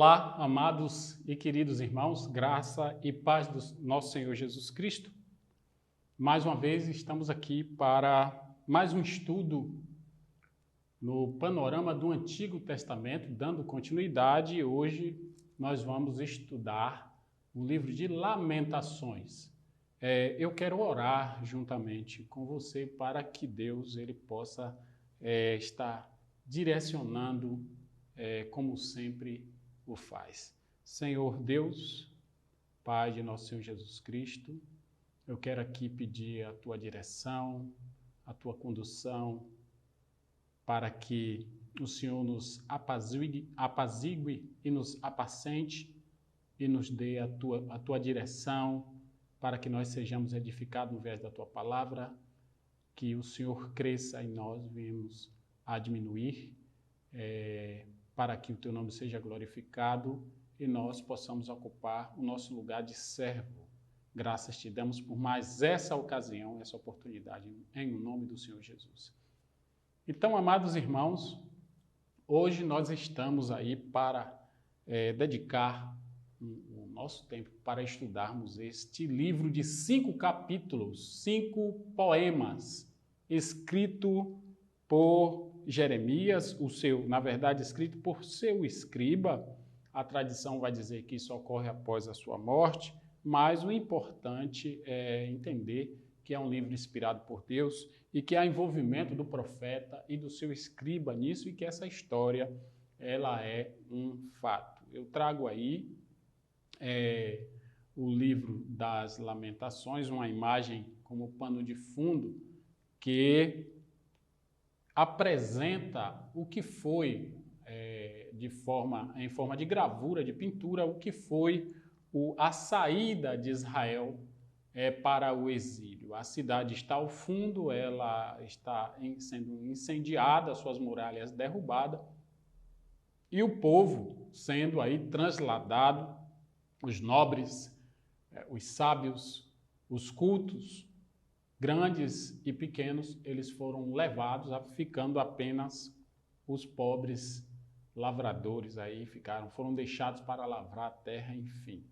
Olá, amados e queridos irmãos, graça e paz do nosso Senhor Jesus Cristo. Mais uma vez estamos aqui para mais um estudo no panorama do Antigo Testamento, dando continuidade. Hoje nós vamos estudar o livro de Lamentações. Eu quero orar juntamente com você para que Deus ele possa estar direcionando, como sempre o faz. Senhor Deus, Pai de nosso Senhor Jesus Cristo, eu quero aqui pedir a Tua direção, a Tua condução, para que o Senhor nos apazigue e nos apacente e nos dê a tua direção, para que nós sejamos edificados no verso da Tua palavra, que o Senhor cresça e nós venhamos a diminuir, para que o Teu nome seja glorificado e nós possamos ocupar o nosso lugar de servo. Graças Te damos por mais essa ocasião, essa oportunidade, em nome do Senhor Jesus. Então, amados irmãos, hoje nós estamos aí para dedicar o nosso tempo para estudarmos este livro de 5 capítulos, 5 poemas, escrito por Jeremias, escrito por seu escriba. A tradição vai dizer que isso ocorre após a sua morte, mas o importante é entender que é um livro inspirado por Deus e que há envolvimento do profeta e do seu escriba nisso e que essa história ela é um fato. Eu trago aí o livro das Lamentações, uma imagem como pano de fundo que apresenta o que foi, em forma de gravura, de pintura, o que foi a saída de Israel para o exílio. A cidade está ao fundo, ela está sendo incendiada, suas muralhas derrubadas, e o povo sendo aí transladado, os nobres, os sábios, os cultos, grandes e pequenos, eles foram levados, ficando apenas os pobres lavradores aí, foram deixados para lavrar a terra, enfim.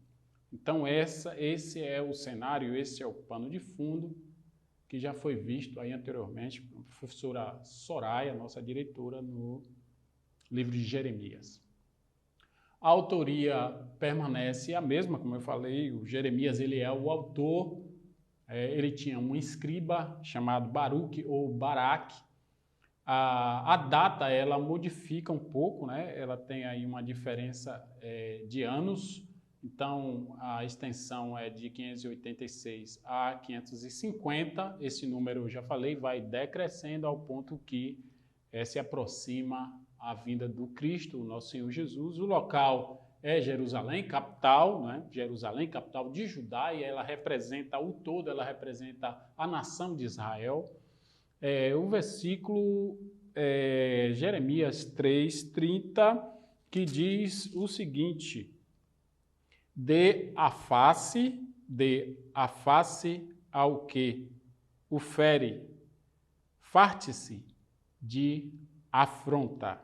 Então esse é o cenário, esse é o pano de fundo que já foi visto aí anteriormente pela professora Soraya, nossa diretora, no livro de Jeremias. A autoria permanece a mesma, como eu falei, o Jeremias ele é o autor, ele tinha um escriba chamado Baruque ou Baraque. A data ela modifica um pouco, né? Ela tem aí uma diferença de anos. Então, a extensão é de 586 a 550. Esse número, eu já falei, vai decrescendo ao ponto que se aproxima a vinda do Cristo, o nosso Senhor Jesus. O local é Jerusalém, capital, né? Jerusalém, capital de Judá, e ela representa o todo, ela representa a nação de Israel. O versículo Jeremias 3:30, que diz o seguinte: dê a face ao que o fere, farte-se de afronta.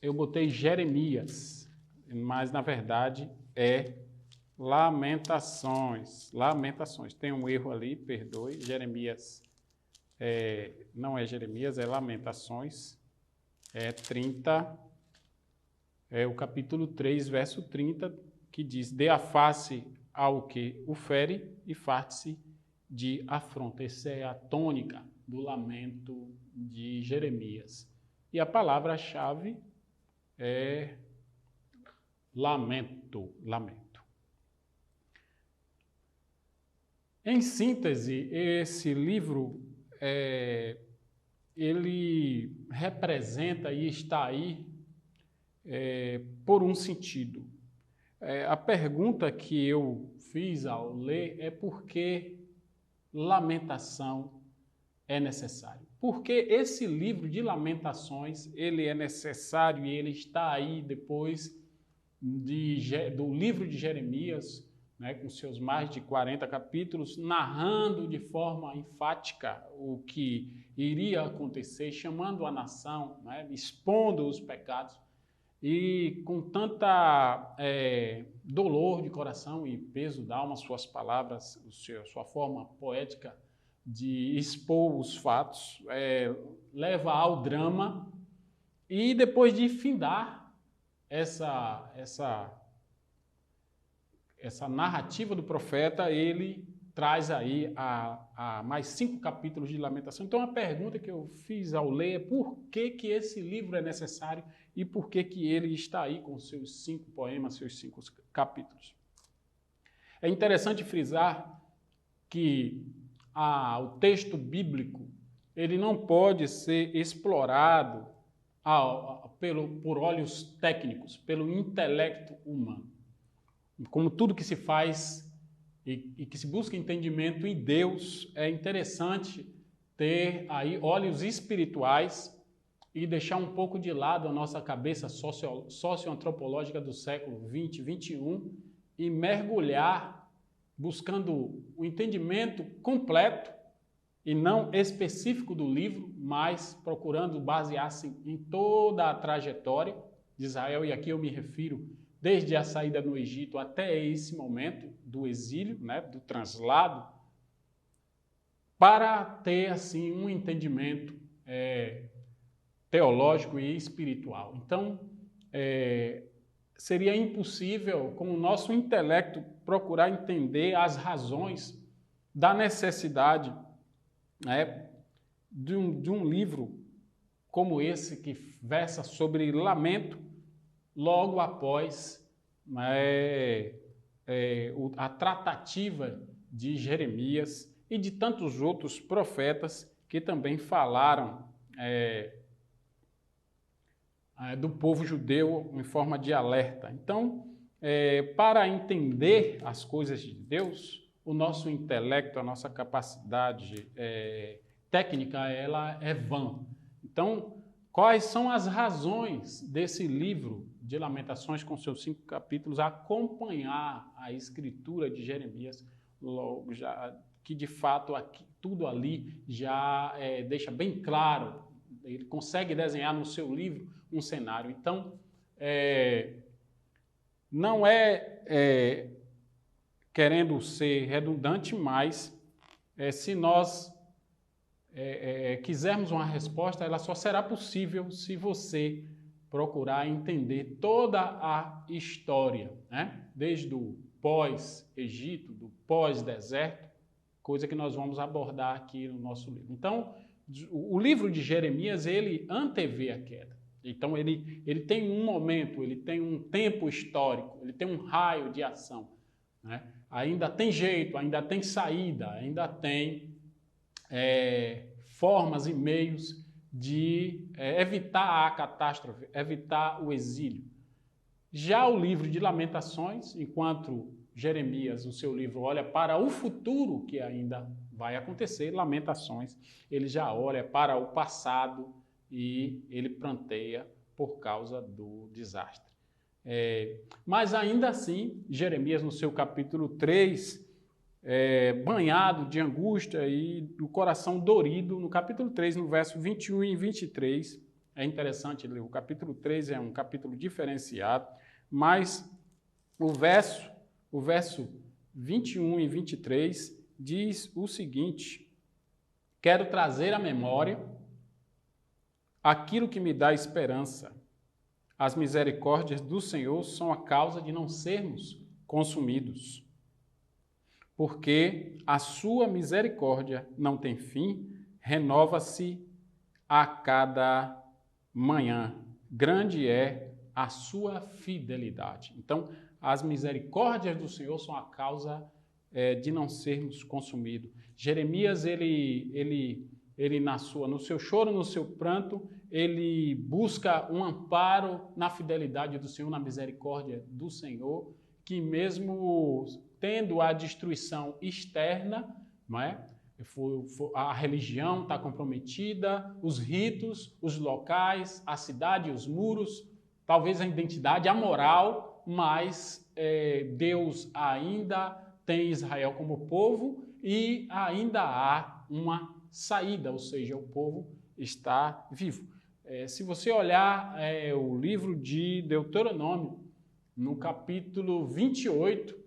Eu botei Jeremias, mas na verdade é Lamentações. Tem um erro ali, perdoe. Jeremias não é Jeremias, é Lamentações. 30. O capítulo 3, verso 30, que diz: dê a face ao que o fere e farte-se de afronta. Essa é a tônica do lamento de Jeremias. E a palavra-chave é lamento. Em síntese, esse livro ele representa e está aí por um sentido. A pergunta que eu fiz ao ler é por que lamentação é necessário. Porque esse livro de Lamentações ele é necessário e ele está aí depois do livro de Jeremias, né, com seus mais de 40 capítulos, narrando de forma enfática o que iria acontecer, chamando a nação, né, expondo os pecados. e com tanta dolor de coração e peso da alma, suas palavras, sua forma poética de expor os fatos, leva ao drama, e depois de findar essa narrativa do profeta, ele traz aí a mais 5 capítulos de Lamentação. Então a pergunta que eu fiz ao ler é por que esse livro é necessário e por que ele está aí com seus 5 poemas, seus 5 capítulos. É interessante frisar que o texto bíblico ele não pode ser explorado por olhos técnicos, pelo intelecto humano. Como tudo que se faz e que se busca entendimento em Deus, é interessante ter aí olhos espirituais e deixar um pouco de lado a nossa cabeça socioantropológica do século 20, 21 e mergulhar buscando o entendimento completo e não específico do livro, mas procurando basear-se em toda a trajetória de Israel, e aqui eu me refiro desde a saída no Egito até esse momento do exílio, né, do translado, para ter assim um entendimento teológico e espiritual. Então, seria impossível, com o nosso intelecto, procurar entender as razões da necessidade de um livro como esse, que versa sobre lamento, logo após a tratativa de Jeremias e de tantos outros profetas que também falaram do povo judeu em forma de alerta. Então, para entender as coisas de Deus, o nosso intelecto, a nossa capacidade técnica, ela é vã. Então, quais são as razões desse livro de Lamentações, com seus 5 capítulos, acompanhar a escritura de Jeremias, logo já, que de fato tudo ali já deixa bem claro, ele consegue desenhar no seu livro um cenário. Então, não querendo ser redundante, mas se nós quisermos uma resposta, ela só será possível se você procurar entender toda a história, né? Desde o pós-Egito, do pós-deserto, coisa que nós vamos abordar aqui no nosso livro. Então, o livro de Jeremias, ele antevê a queda. Então, ele tem um momento, ele tem um tempo histórico, ele tem um raio de ação, né? Ainda tem jeito, ainda tem saída, ainda tem formas e meios de evitar a catástrofe, evitar o exílio. Já o livro de Lamentações, enquanto Jeremias, no seu livro, olha para o futuro que ainda vai acontecer, Lamentações, ele já olha para o passado e ele pranteia por causa do desastre. Mas ainda assim, Jeremias, no seu capítulo 3, banhado de angústia e o coração dorido, no capítulo 3, no verso 21 e 23, é interessante ler, o capítulo 3 é um capítulo diferenciado, mas o verso 21 e 23 diz o seguinte: quero trazer à memória aquilo que me dá esperança. As misericórdias do Senhor são a causa de não sermos consumidos. Porque a sua misericórdia não tem fim, renova-se a cada manhã. Grande é a sua fidelidade. Então, as misericórdias do Senhor são a causa de não sermos consumidos. Jeremias, ele no seu choro, no seu pranto, ele busca um amparo na fidelidade do Senhor, na misericórdia do Senhor, que mesmo tendo a destruição externa, não é? A religião está comprometida, os ritos, os locais, a cidade, os muros, talvez a identidade, a moral, mas Deus ainda tem Israel como povo e ainda há uma saída, ou seja, o povo está vivo. Se você olhar o livro de Deuteronômio, no capítulo 28,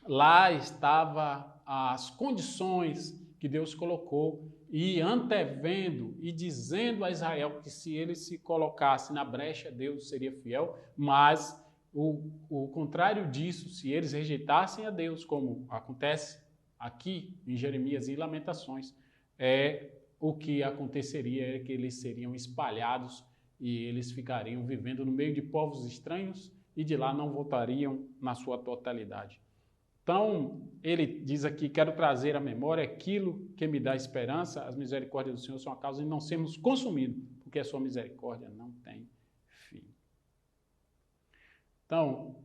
lá estava as condições que Deus colocou e antevendo e dizendo a Israel que se ele se colocasse na brecha, Deus seria fiel, mas o contrário disso, se eles rejeitassem a Deus, como acontece aqui em Jeremias e Lamentações, o que aconteceria é que eles seriam espalhados e eles ficariam vivendo no meio de povos estranhos e de lá não voltariam na sua totalidade. Então, ele diz aqui, quero trazer à memória aquilo que me dá esperança, as misericórdias do Senhor são a causa de não sermos consumidos, porque a sua misericórdia não tem fim. Então,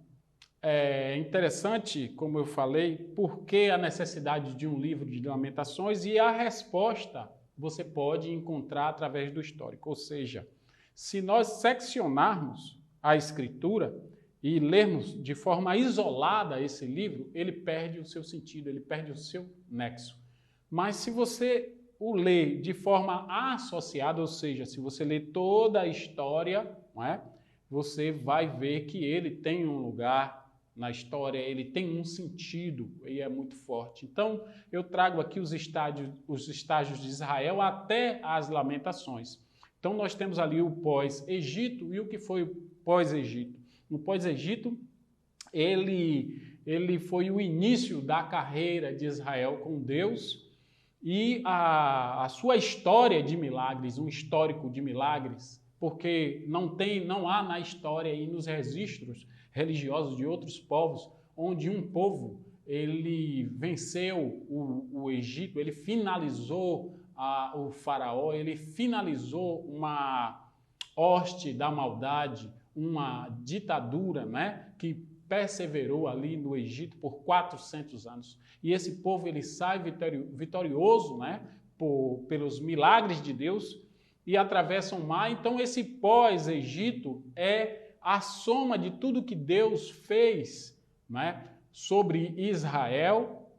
é interessante, como eu falei, por que a necessidade de um livro de Lamentações e a resposta você pode encontrar através do histórico. Ou seja, se nós seccionarmos a Escritura e lermos de forma isolada esse livro, ele perde o seu sentido, ele perde o seu nexo. Mas se você o lê de forma associada, ou seja, se você lê toda a história, não é? Você vai ver que ele tem um lugar na história, ele tem um sentido e é muito forte. Então, eu trago aqui os estágios de Israel até as Lamentações. Então, nós temos ali o pós-Egito e o que foi o pós-Egito. No pós-Egito, ele foi o início da carreira de Israel com Deus e a sua história de milagres, um histórico de milagres, porque não há na história e nos registros religiosos de outros povos onde um povo ele venceu o Egito, ele finalizou o faraó, ele finalizou uma hoste da maldade, uma ditadura, né, que perseverou ali no Egito por 400 anos. E esse povo ele sai vitorioso, né, pelos milagres de Deus e atravessa o mar. Então esse pós-Egito é a soma de tudo que Deus fez, né, sobre Israel,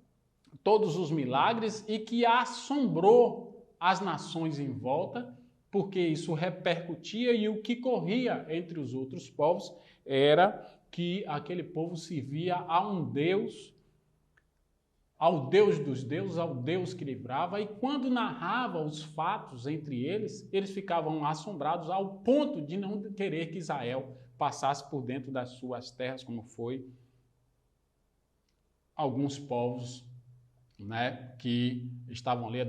todos os milagres e que assombrou as nações em volta, porque isso repercutia e o que corria entre os outros povos era que aquele povo servia a um Deus, ao Deus dos deuses, ao Deus que livrava, e quando narrava os fatos entre eles, eles ficavam assombrados ao ponto de não querer que Israel passasse por dentro das suas terras, como foi alguns povos, né, que estavam ali,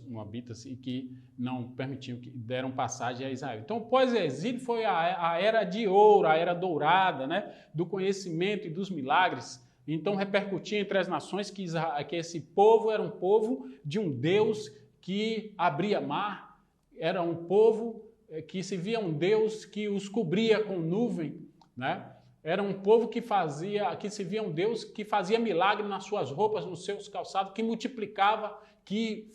moabitas, e que não permitiam, que deram passagem a Israel. Então, o pós-exílio foi a era de ouro, a era dourada, né, do conhecimento e dos milagres. Então, repercutia entre as nações que esse povo era um povo de um Deus que abria mar, era um povo que se via um Deus que os cobria com nuvem, né? Era um povo que se via um Deus que fazia milagre nas suas roupas, nos seus calçados, que multiplicava, que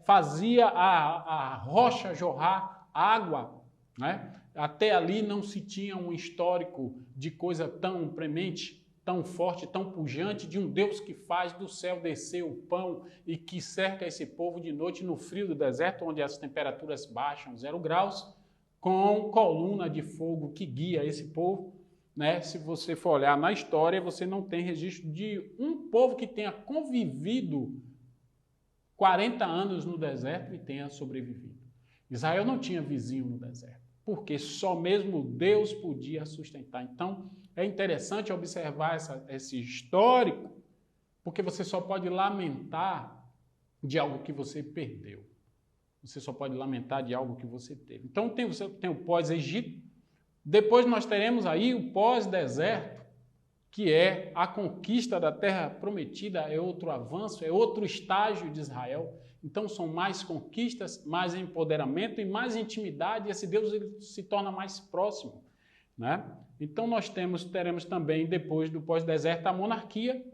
fazia a rocha jorrar água, né? Até ali não se tinha um histórico de coisa tão premente, tão forte, tão pujante, de um Deus que faz do céu descer o pão e que cerca esse povo de noite no frio do deserto, onde as temperaturas baixam 0 graus, com coluna de fogo que guia esse povo. Né? Se você for olhar na história, você não tem registro de um povo que tenha convivido 40 anos no deserto e tenha sobrevivido. Israel não tinha vizinho no deserto, porque só mesmo Deus podia sustentar. Então, é interessante observar esse histórico, porque você só pode lamentar de algo que você perdeu. Você só pode lamentar de algo que você teve. Então, você tem o pós-Egito. Depois nós teremos aí o pós-deserto, que é a conquista da terra prometida, é outro avanço, é outro estágio de Israel. Então são mais conquistas, mais empoderamento e mais intimidade, e esse Deus ele se torna mais próximo, né? Então nós teremos também, depois do pós-deserto, a monarquia,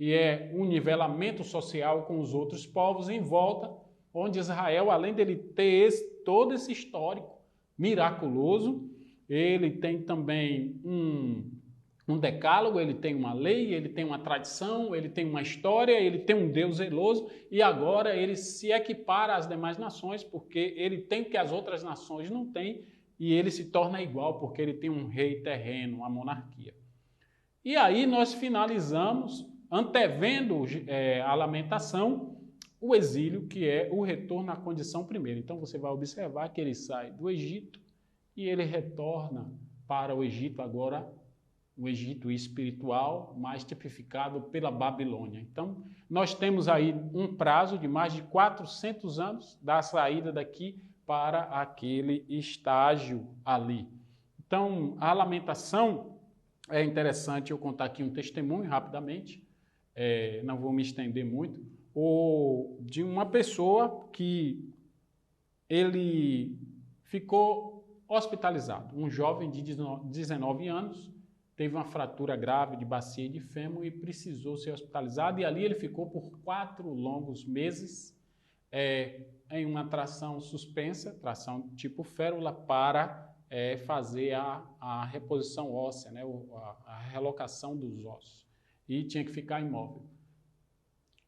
e é um nivelamento social com os outros povos em volta, onde Israel, além dele ter todo esse histórico miraculoso, ele tem também um decálogo, ele tem uma lei, ele tem uma tradição, ele tem uma história, ele tem um Deus zeloso e agora ele se equipara às demais nações porque ele tem o que as outras nações não têm e ele se torna igual porque ele tem um rei terreno, uma monarquia. E aí nós finalizamos, antevendo a lamentação, o exílio, que é o retorno à condição primeira. Então você vai observar que ele sai do Egito e ele retorna para o Egito agora, o Egito espiritual, mais tipificado pela Babilônia. Então, nós temos aí um prazo de mais de 400 anos da saída daqui para aquele estágio ali. Então, a lamentação, é interessante eu contar aqui um testemunho rapidamente, não vou me estender muito, de uma pessoa que ele ficou hospitalizado, um jovem de 19 anos, teve uma fratura grave de bacia e de fêmur e precisou ser hospitalizado. E ali ele ficou por 4 longos meses em uma tração suspensa, tração tipo férula, para fazer a reposição óssea, né, a relocação dos ossos. E tinha que ficar imóvel.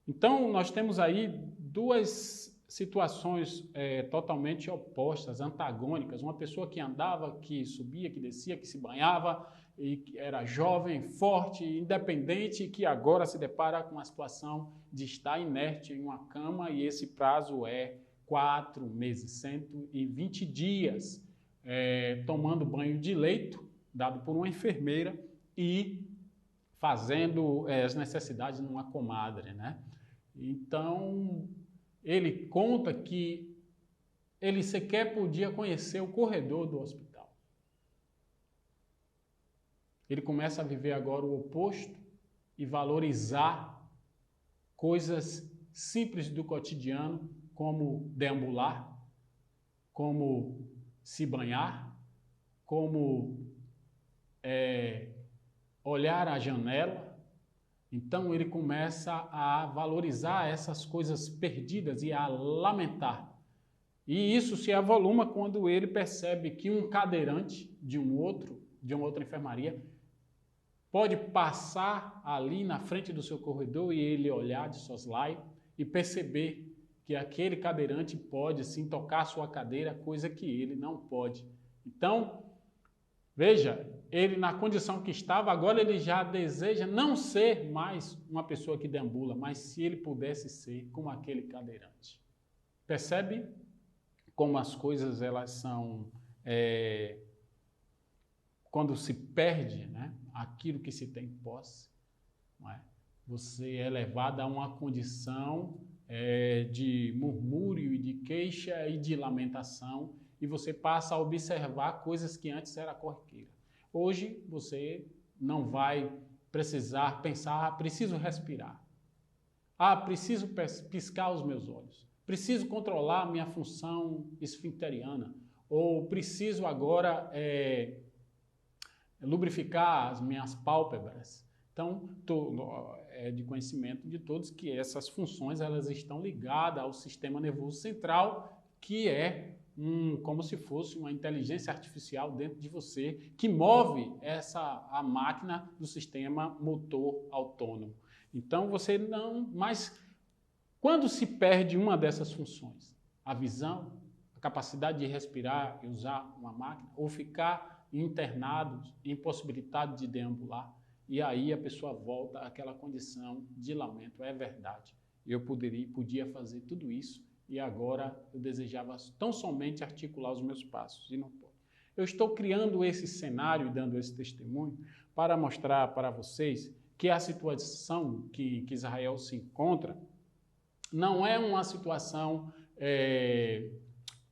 Então, nós temos aí duas situações totalmente opostas, antagônicas. Uma pessoa que andava, que subia, que descia, que se banhava, e que era jovem, forte, independente, e que agora se depara com a situação de estar inerte em uma cama, e esse prazo é 4 meses, 120 dias, tomando banho de leito, dado por uma enfermeira, e fazendo as necessidades numa comadre, né? Então, ele conta que ele sequer podia conhecer o corredor do hospital. Ele começa a viver agora o oposto e valorizar coisas simples do cotidiano, como deambular, como se banhar, como olhar a janela. Então ele começa a valorizar essas coisas perdidas e a lamentar. E isso se avoluma quando ele percebe que um cadeirante de uma outra enfermaria pode passar ali na frente do seu corredor e ele olhar de soslaio e perceber que aquele cadeirante pode sim tocar a sua cadeira, coisa que ele não pode. Então, veja, ele na condição que estava, agora ele já deseja não ser mais uma pessoa que deambula, mas se ele pudesse ser como aquele cadeirante. Percebe como as coisas elas são, quando se perde, né, aquilo que se tem posse, não é? Você é levado a uma condição de murmúrio e de queixa e de lamentação, e você passa a observar coisas que antes era corriqueira. Hoje você não vai precisar pensar, preciso respirar. Preciso piscar os meus olhos. Preciso controlar a minha função esfincteriana. Ou preciso agora lubrificar as minhas pálpebras. Então, é de conhecimento de todos que essas funções elas estão ligadas ao sistema nervoso central, que é como se fosse uma inteligência artificial dentro de você, que move a máquina do sistema motor autônomo. Então, você não... Mas, quando se perde uma dessas funções, a visão, a capacidade de respirar e usar uma máquina, ou ficar internado, impossibilitado de deambular, e aí a pessoa volta àquela condição de lamento. É verdade, eu podia fazer tudo isso, e agora eu desejava tão somente articular os meus passos, e não pode. Eu estou criando esse cenário e dando esse testemunho para mostrar para vocês que a situação que Israel se encontra não é uma situação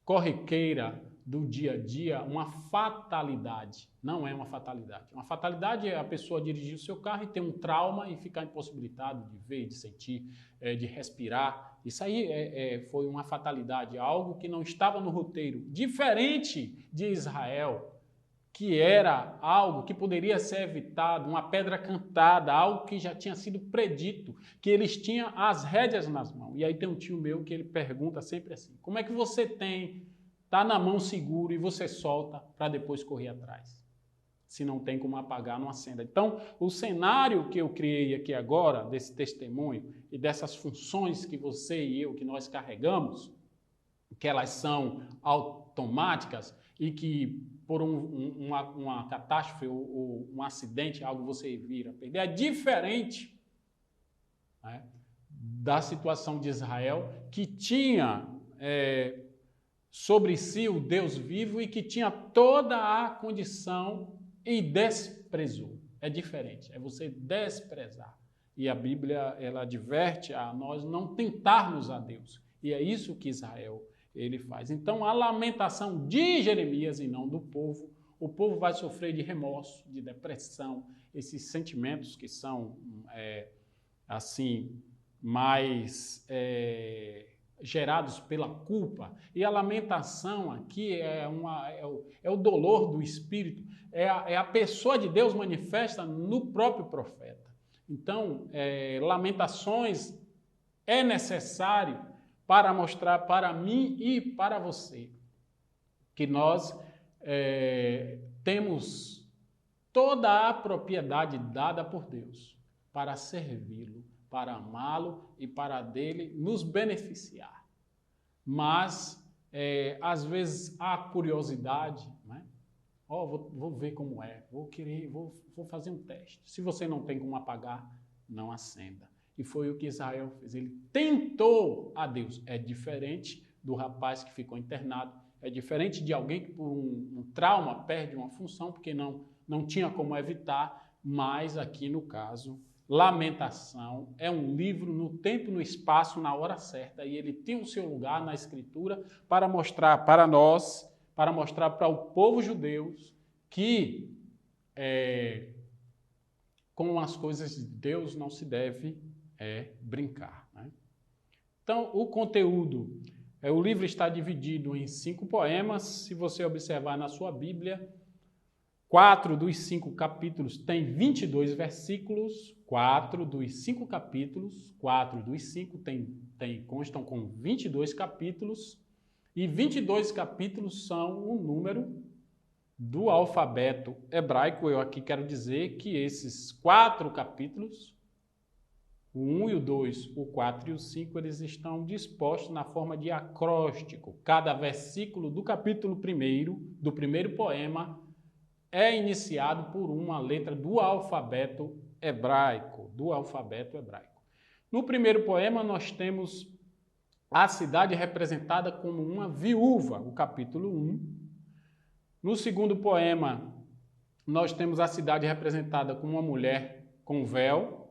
corriqueira do dia a dia, uma fatalidade. Não é uma fatalidade. Uma fatalidade é a pessoa dirigir o seu carro e ter um trauma e ficar impossibilitado de ver, de sentir, de respirar. Isso aí foi uma fatalidade, algo que não estava no roteiro. Diferente de Israel, que era algo que poderia ser evitado, uma pedra cantada, algo que já tinha sido predito, que eles tinham as rédeas nas mãos. E aí tem um tio meu que ele pergunta sempre assim, como é que você está na mão seguro e você solta para depois correr atrás? Se não tem como apagar, não acenda. Então, o cenário que eu criei aqui agora, desse testemunho e dessas funções que você e eu, que nós carregamos, que elas são automáticas e que por uma catástrofe ou um acidente, algo você vira perder, é diferente, né, da situação de Israel, que tinha sobre si o Deus vivo e que tinha toda a condição e desprezou. É diferente, é você desprezar. E a Bíblia, ela adverte a nós não tentarmos a Deus. E é isso que Israel, ele faz. Então, a lamentação de Jeremias e não do povo, o povo vai sofrer de remorso, de depressão, esses sentimentos que são, assim, mais gerados pela culpa. E a lamentação aqui é o dolor do Espírito, é a pessoa de Deus manifesta no próprio profeta. Então, lamentações é necessário para mostrar para mim e para você que nós temos toda a propriedade dada por Deus para servi-lo, para amá-lo e para dele nos beneficiar. Mas, às vezes, há curiosidade, né? Vou ver como é, vou fazer um teste. Se você não tem como apagar, não acenda. E foi o que Israel fez. Ele tentou a Deus. É diferente do rapaz que ficou internado, é diferente de alguém que por um trauma perde uma função, porque não tinha como evitar, mas aqui no caso, Lamentação é um livro no tempo, no espaço, na hora certa, e ele tem o seu lugar na Escritura para mostrar para nós, para mostrar para o povo judeu que com as coisas de Deus não se deve brincar, né? Então, o conteúdo, o livro está dividido em 5 poemas. Se você observar na sua Bíblia, 4 dos 5 capítulos tem 22 versículos, 4 dos 5 capítulos, 4 dos 5 constam com 22 capítulos, e 22 capítulos são o número do alfabeto hebraico. Eu aqui quero dizer que esses 4 capítulos, o 1 e o 2, o 4 e o 5, eles estão dispostos na forma de acróstico. Cada versículo do capítulo 1, do primeiro poema, é iniciado por uma letra do alfabeto hebraico, No primeiro poema, nós temos a cidade representada como uma viúva, o capítulo 1. No segundo poema, nós temos a cidade representada como uma mulher com véu,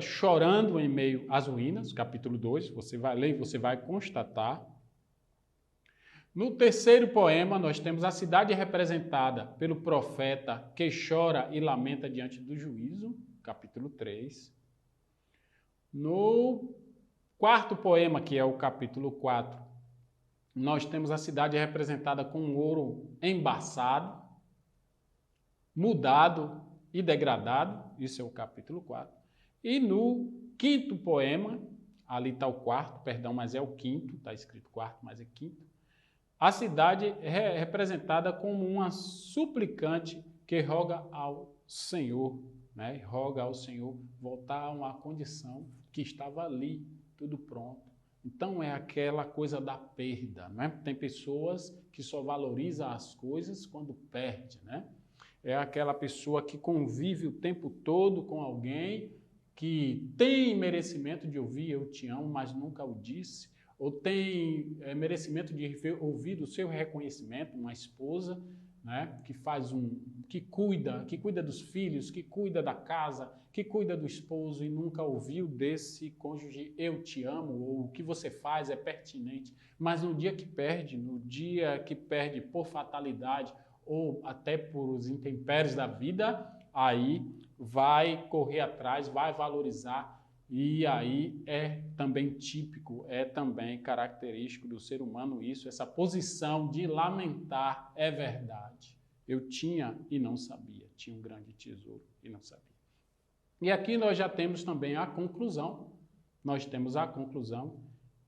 chorando em meio às ruínas, capítulo 2, você vai ler e você vai constatar. No terceiro poema, nós temos a cidade representada pelo profeta que chora e lamenta diante do juízo, capítulo 3. No quarto poema, que é o capítulo 4, nós temos a cidade representada com ouro embaçado, mudado e degradado, isso é o capítulo 4. E no quinto poema, ali está o quarto, perdão, mas é o quinto, está escrito quarto, mas é quinto. A cidade é representada como uma suplicante que roga ao Senhor, né? Roga ao Senhor voltar a uma condição que estava ali, tudo pronto. Então é aquela coisa da perda, né? Tem pessoas que só valorizam as coisas quando perde, né? É aquela pessoa que convive o tempo todo com alguém que tem merecimento de ouvir "eu te amo", mas nunca o disse, ou tem merecimento de ouvir o seu reconhecimento, uma esposa, né, que cuida dos filhos, que cuida da casa, que cuida do esposo e nunca ouviu desse cônjuge "eu te amo", ou "o que você faz é pertinente", mas no dia que perde por fatalidade ou até por os intempéries da vida, aí vai correr atrás, vai valorizar. E aí é também típico, é também característico do ser humano isso, essa posição de lamentar. É verdade, eu tinha e não sabia, tinha um grande tesouro e não sabia. E aqui nós já temos também a conclusão,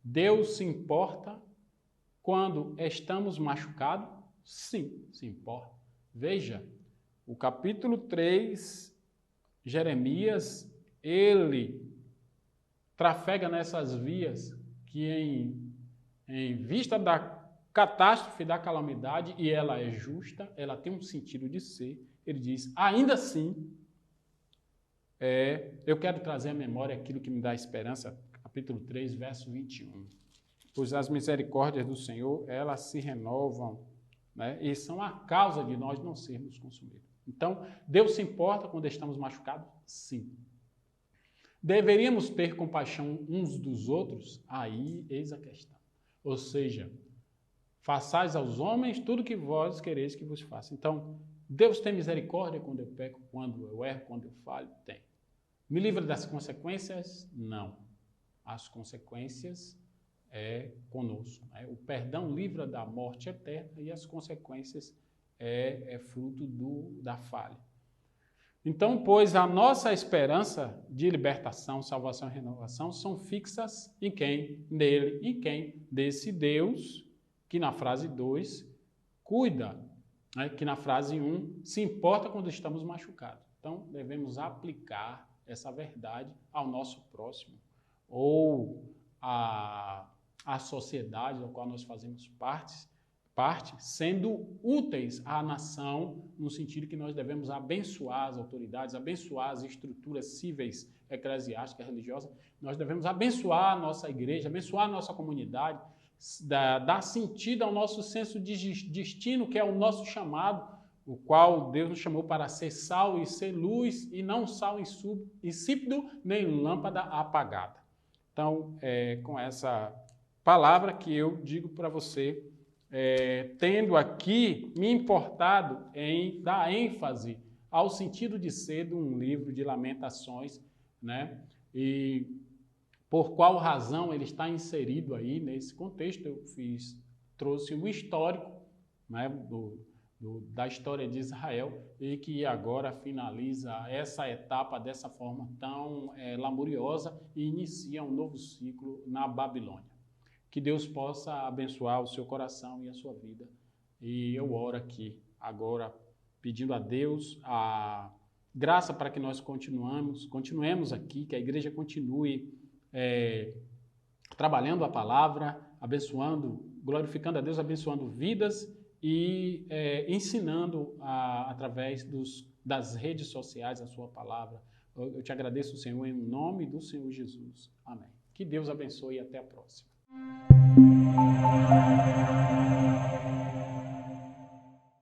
Deus se importa quando estamos machucados? Sim, se importa. Veja, o capítulo 3, Jeremias, ele trafega nessas vias que em vista da catástrofe, da calamidade, e ela é justa, ela tem um sentido de ser, ele diz, ainda assim, eu quero trazer à memória aquilo que me dá esperança, capítulo 3, verso 21. Pois as misericórdias do Senhor, elas se renovam, né? E são a causa de nós não sermos consumidos. Então, Deus se importa quando estamos machucados? Sim. Deveríamos ter compaixão uns dos outros? Aí, eis a questão. Ou seja, façais aos homens tudo que vós quereis que vos faça. Então, Deus tem misericórdia quando eu peco, quando eu erro, quando eu falho? Tem. Me livra das consequências? Não. As consequências é conosco. Né? O perdão livra da morte eterna e as consequências é fruto da falha. Então, pois a nossa esperança de libertação, salvação e renovação são fixas em quem? Nele. Em quem? Desse Deus que na frase 2 cuida, né? Que na frase 1 se importa quando estamos machucados. Então, devemos aplicar essa verdade ao nosso próximo ou à sociedade da qual nós fazemos parte, sendo úteis à nação, no sentido que nós devemos abençoar as autoridades, abençoar as estruturas cíveis, eclesiásticas, religiosas, nós devemos abençoar a nossa igreja, abençoar a nossa comunidade, dar sentido ao nosso senso de destino, que é o nosso chamado, o qual Deus nos chamou para ser sal e ser luz, e não sal insípido, nem lâmpada apagada. Então, com essa palavra que eu digo para você, tendo aqui me importado em dar ênfase ao sentido de ser de um livro de lamentações, né? E por qual razão ele está inserido aí nesse contexto, eu trouxe o histórico, né, da história de Israel e que agora finaliza essa etapa dessa forma tão lamuriosa e inicia um novo ciclo na Babilônia. Que Deus possa abençoar o seu coração e a sua vida. E eu oro aqui agora pedindo a Deus a graça para que nós continuemos aqui, que a igreja continue trabalhando a palavra, abençoando, glorificando a Deus, abençoando vidas e ensinando através das redes sociais a sua palavra. Eu te agradeço, Senhor, em nome do Senhor Jesus. Amém. Que Deus abençoe e até a próxima.